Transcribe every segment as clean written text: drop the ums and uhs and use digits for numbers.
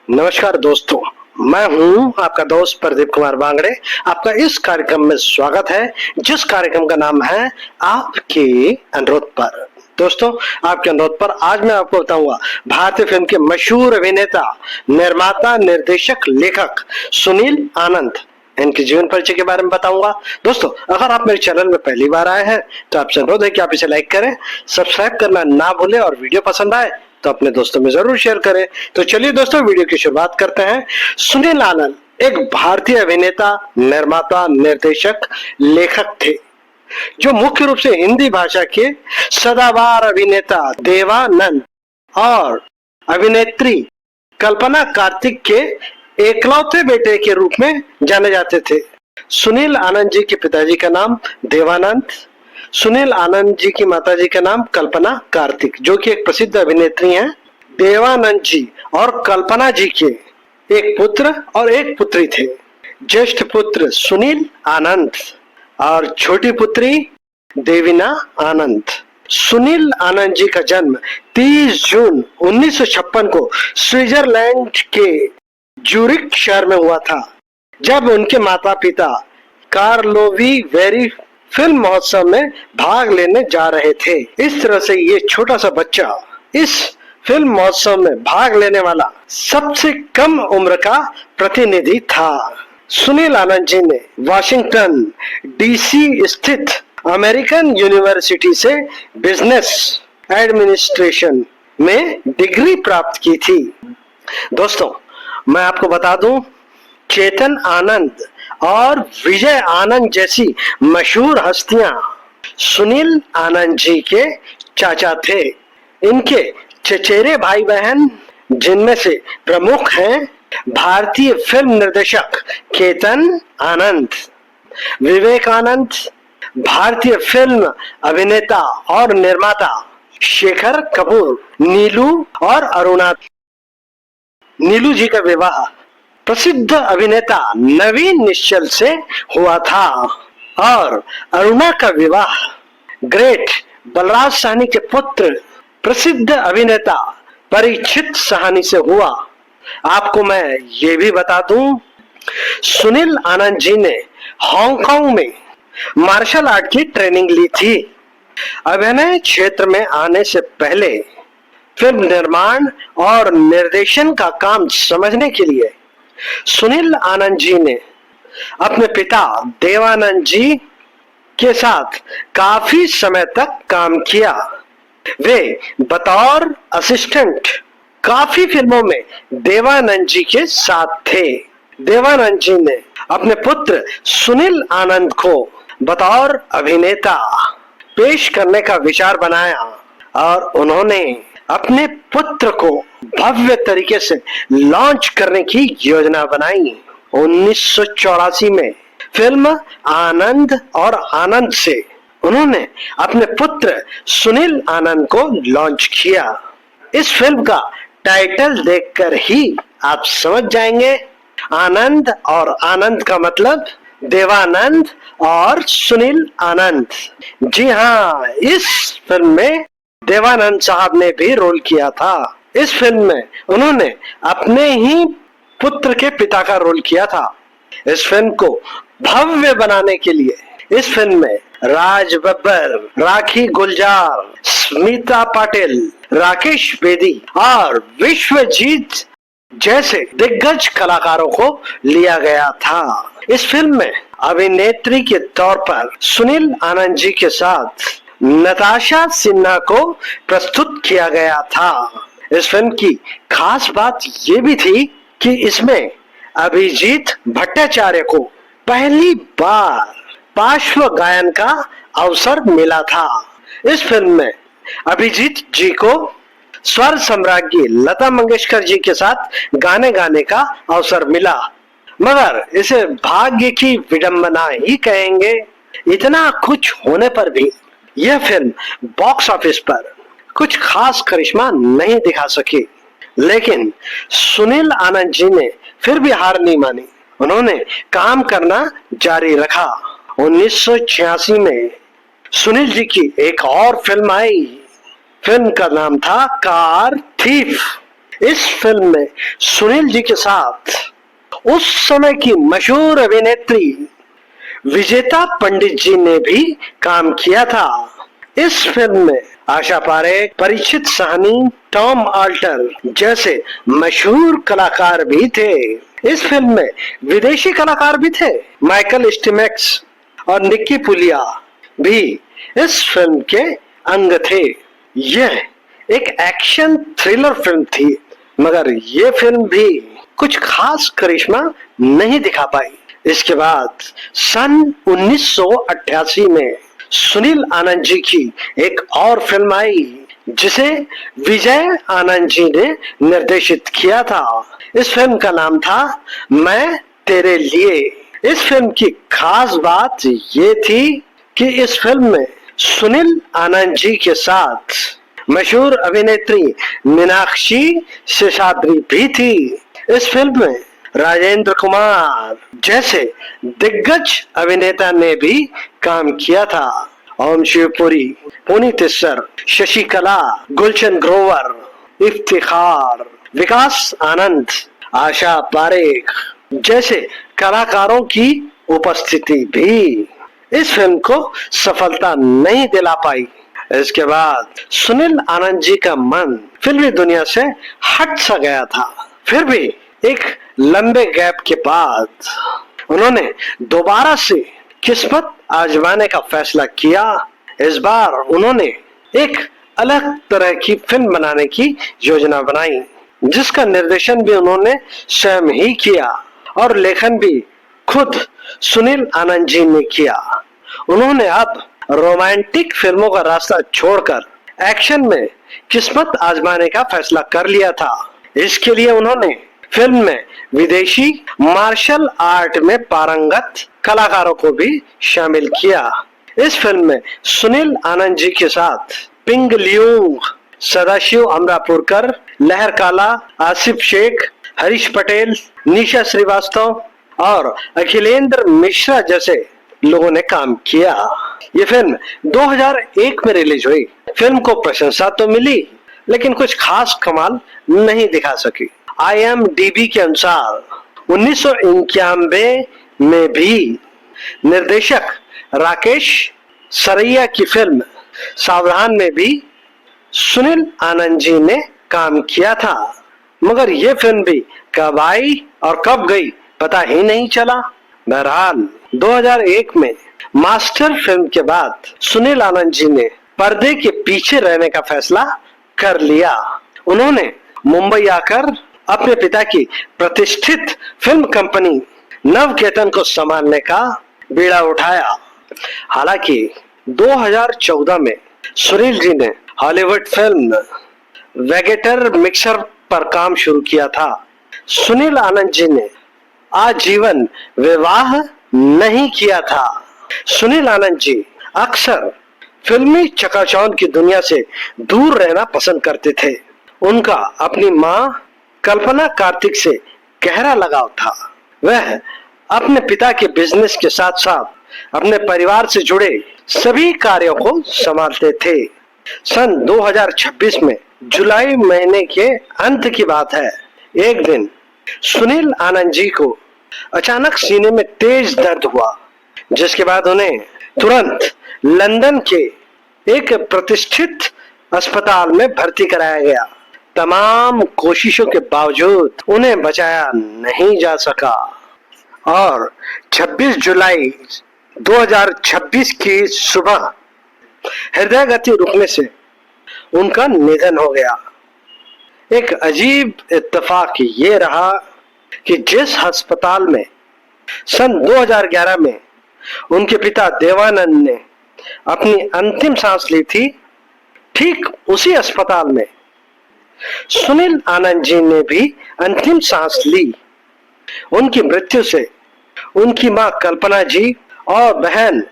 नमस्कार दोस्तों, मैं हूं आपका दोस्त प्रदीप कुमार बांगड़े। आपका इस कार्यक्रम में स्वागत है, जिस कार्यक्रम का नाम है आपके अनुरोध पर। दोस्तों, आपके अनुरोध पर आज मैं आपको बताऊंगा भारतीय फिल्म के मशहूर अभिनेता, निर्माता, निर्देशक, लेखक सुनील आनंद, इनके जीवन परिचय के बारे में बताऊंगा। दोस्तों, अगर आप मेरे चैनल में पहली बार आए हैं तो आपसे अनुरोध है कि आप इसे लाइक करें, सब्सक्राइब करना ना भूलें और वीडियो पसंद आए तो अपने दोस्तों में जरूर शेयर करें। तो चलिए दोस्तों, वीडियो की शुरुआत करते हैं। सुनील आनंद एक भारतीय अभिनेता, निर्माता, निर्देशक, लेखक थे, जो मुख्य रूप से हिंदी भाषा के सदाबहार अभिनेता देवानंद और अभिनेत्री कल्पना कार्तिक के एकलौते बेटे के रूप में जाने जाते थे। सुनील आनंद जी के पिताजी का नाम देवानंद, सुनील आनंद जी की माताजी का नाम कल्पना कार्तिक, जो कि एक प्रसिद्ध अभिनेत्री हैं। देवानंद जी और कल्पना जी के एक पुत्र और एक पुत्री थे। ज्येष्ठ पुत्र सुनील आनंद और छोटी पुत्री देवीना आनंद। सुनील आनंद जी का जन्म 30 जून 1956 को स्विट्जरलैंड के ज्यूरिख शहर में हुआ था, जब उनके माता पिता कार्लोवी वेरी फिल्म महोत्सव में भाग लेने जा रहे थे। इस तरह से ये छोटा सा बच्चा इस फिल्म महोत्सव में भाग लेने वाला सबसे कम उम्र का प्रतिनिधि था। सुनील आनंद जी ने वाशिंगटन डीसी स्थित अमेरिकन यूनिवर्सिटी से बिजनेस एडमिनिस्ट्रेशन में डिग्री प्राप्त की थी। दोस्तों, मैं आपको बता दूं, चेतन आनंद और विजय आनंद जैसी मशहूर हस्तियां सुनील आनंद जी के चाचा थे। इनके चचेरे भाई बहन, जिनमें से प्रमुख हैं भारतीय फिल्म निर्देशक केतन आनंद, विवेक आनंद, भारतीय फिल्म अभिनेता और निर्माता शेखर कपूर, नीलू और अरुणा। नीलू जी का विवाह प्रसिद्ध अभिनेता नवीन निश्चल से हुआ था और अरुणा का विवाह ग्रेट बलराज साहनी के पुत्र प्रसिद्ध अभिनेता परीक्षित साहनी से हुआ। आपको मैं ये भी बता दूं, सुनील आनंद जी ने हांगकांग में मार्शल आर्ट की ट्रेनिंग ली थी। अभिनय क्षेत्र में आने से पहले फिल्म निर्माण और निर्देशन का काम समझने के लिए सुनील आनंद जी ने अपने पिता देवानंद जी के साथ काफी समय तक काम किया। वे बतौर असिस्टेंट काफी फिल्मों में देवानंद जी के साथ थे। देवानंद जी ने अपने पुत्र सुनील आनंद को बतौर अभिनेता पेश करने का विचार बनाया और उन्होंने अपने पुत्र को भव्य तरीके से लॉन्च करने की योजना बनाई। 1984 में फिल्म आनंद और आनंद से उन्होंने अपने पुत्र सुनील आनंद को लॉन्च किया। इस फिल्म का टाइटल देखकर ही आप समझ जाएंगे, आनंद और आनंद का मतलब देवानंद और सुनील आनंद। जी हाँ, इस फिल्म में देवानंद साहब ने भी रोल किया था। इस फिल्म में उन्होंने अपने ही पुत्र के पिता का रोल किया था। इस फिल्म को भव्य बनाने के लिए इस फिल्म में राज बब्बर, राखी गुलजार, स्मिता पाटिल, राकेश बेदी और विश्वजीत जैसे दिग्गज कलाकारों को लिया गया था। इस फिल्म में अभिनेत्री के तौर पर सुनील आनंद जी के साथ नताशा सिन्हा को प्रस्तुत किया गया था। इस फिल्म की खास बात ये भी थी कि इसमें अभिजीत भट्टाचार्य को पहली बार पार्श्व गायन का अवसर मिला था। इस फिल्म में अभिजीत जी को स्वर सम्राज्ञी लता मंगेशकर जी के साथ गाने गाने का अवसर मिला, मगर इसे भाग्य की विडंबना ही कहेंगे। इतना कुछ होने पर भी यह फिल्म बॉक्स ऑफिस पर कुछ खास करिश्मा नहीं दिखा सकी, लेकिन सुनील आनंद जी ने फिर भी हार नहीं मानी। उन्होंने काम करना जारी रखा। 1986 में सुनील जी की एक और फिल्म आई। फिल्म का नाम था कार थीफ। इस फिल्म में सुनील जी के साथ उस समय की मशहूर अभिनेत्री विजेता पंडित जी ने भी काम किया था। इस फिल्म में आशा पारेख, परीक्षित साहनी, टॉम ऑल्टर जैसे मशहूर कलाकार भी थे। इस फिल्म में विदेशी कलाकार भी थे। माइकल स्टिमैक्स और निक्की पुलिया भी इस फिल्म के अंग थे। यह एक एक्शन थ्रिलर फिल्म थी, मगर यह फिल्म भी कुछ खास करिश्मा नहीं दिखा पाई। इसके बाद सन 1988 में सुनील आनंद जी की एक और फिल्म आई जिसे विजय आनंद जी ने निर्देशित किया था। इस फिल्म का नाम था मैं तेरे लिए। इस फिल्म की खास बात ये थी कि इस फिल्म में सुनील आनंद जी के साथ मशहूर अभिनेत्री मीनाक्षी शेषाद्री भी थी। इस फिल्म में राजेंद्र कुमार जैसे दिग्गज अभिनेता ने भी काम किया था। ओम शिवपुरी, पुनीत इस्सर, शशिकला, गुलशन ग्रोवर, इफ्तिखार, विकास आनंद, आशा पारेख जैसे कलाकारों की उपस्थिति भी इस फिल्म को सफलता नहीं दिला पाई। इसके बाद सुनील आनंद जी का मन फिल्मी दुनिया से हट सा गया था। फिर भी एक लंबे गैप के बाद उन्होंने दोबारा से किस्मत आजमाने का फैसला किया। इस बार उन्होंने एक अलग तरह की फिल्म बनाने की योजना बनाई, जिसका निर्देशन भी उन्होंने स्वयं ही किया और लेखन भी खुद सुनील आनंद जी ने किया। उन्होंने अब रोमांटिक फिल्मों का रास्ता छोड़कर एक्शन में किस्मत आजमाने का फैसला कर लिया था। इसके लिए उन्होंने फिल्म में विदेशी मार्शल आर्ट में पारंगत कलाकारों को भी शामिल किया। इस फिल्म में सुनील आनंद जी के साथ पिंग लियोंग, सदाशिव अमरापुरकर, लहर काला, आसिफ शेख, हरीश पटेल, निशा श्रीवास्तव और अखिलेंद्र मिश्रा जैसे लोगों ने काम किया। ये फिल्म 2001 में रिलीज हुई। फिल्म को प्रशंसा तो मिली, लेकिन कुछ खास कमाल नहीं दिखा सकी। IMDb के अनुसार 1991 में भी निर्देशक राकेश सरैया की फिल्म सावधान में भी सुनील आनंद जी ने काम किया था, मगर यह फिल्म भी कब आई और कब गई पता ही नहीं चला। बहरहाल 2001 में मास्टर फिल्म के बाद सुनील आनंद जी ने पर्दे के पीछे रहने का फैसला कर लिया। उन्होंने मुंबई आकर अपने पिता की प्रतिष्ठित फिल्म कंपनी नवकेतन को संभालने का बीड़ा उठाया। हालांकि 2014 में सुनील जी ने हॉलीवुड फिल्म वेगेटर मिक्सर पर काम शुरू किया था। सुनील आनंद जी ने आजीवन विवाह नहीं किया था। सुनील आनंद जी अक्सर फिल्मी चकाचौंध की दुनिया से दूर रहना पसंद करते थे। उनका अपनी मां कल्पना कार्तिक से गहरा लगाव था। वह अपने पिता के बिजनेस के साथ साथ अपने परिवार से जुड़े सभी कार्यों को संभालते थे। सन 2026 में जुलाई महीने के अंत की बात है। एक दिन सुनील आनंद जी को अचानक सीने में तेज दर्द हुआ, जिसके बाद उन्हें तुरंत लंदन के एक प्रतिष्ठित अस्पताल में भर्ती कराया गया। तमाम कोशिशों के बावजूद उन्हें बचाया नहीं जा सका और 26 जुलाई 2026 की सुबह हृदय गति रुकने से उनका निधन हो गया। एक अजीब इत्तेफाक ये रहा कि जिस अस्पताल में सन 2011 में उनके पिता देवानंद ने अपनी अंतिम सांस ली थी, ठीक उसी अस्पताल में सुनील आनंद जी ने भी अंतिम सांस ली। उनकी मृत्यु से उनकी मां कल्पना जी और बहन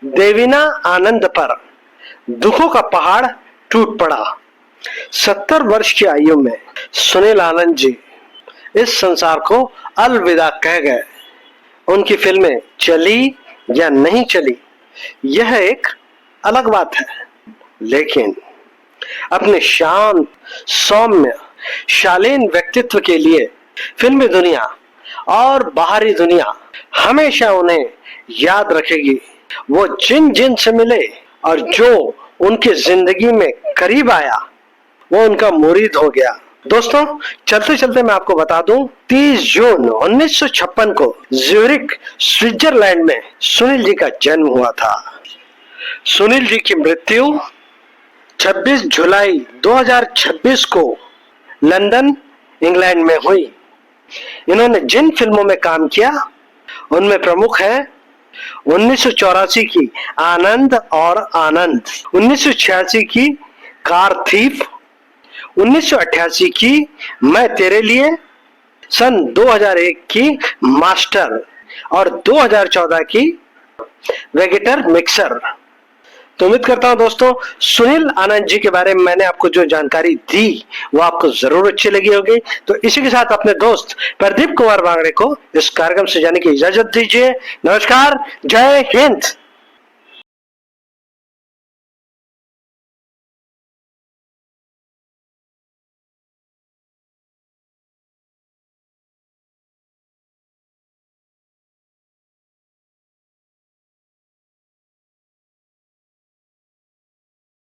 देवीना आनंद पर दुखों का पहाड़ टूट पड़ा। 70 वर्ष की आयु में सुनील आनंद जी इस संसार को अलविदा कह गए। उनकी फिल्में चली या नहीं चली यह एक अलग बात है, लेकिन अपने शांत, सौम्य शालीन व्यक्तित्व के लिए फिल्मी दुनिया और बाहरी दुनिया हमेशा उन्हें याद रखेगी। वो जिन जिन से मिले और जो उनकी जिंदगी में करीब आया वो उनका मुरीद हो गया। दोस्तों, चलते चलते मैं आपको बता दूं, 30 जून 1956 को ज्यूरिख स्विट्जरलैंड में सुनील जी का जन्म हुआ था। सुनील जी की मृत्यु 26 जुलाई 2026 को लंदन, इंग्लैंड में हुई। इन्होंने जिन फिल्मों में काम किया उनमें प्रमुख है 1984 की आनंद और आनंद, 1986 की कार थीफ, 1988 की मैं तेरे लिए, सन 2001 की मास्टर और 2014 की वेगेटर मिक्सर। तो उम्मीद करता हूं दोस्तों, सुनील आनंद जी के बारे में मैंने आपको जो जानकारी दी वो आपको जरूर अच्छी लगी होगी। तो इसी के साथ अपने दोस्त प्रदीप कुमार बांगड़े को इस कार्यक्रम से जाने की इजाजत दीजिए। नमस्कार, जय हिंद।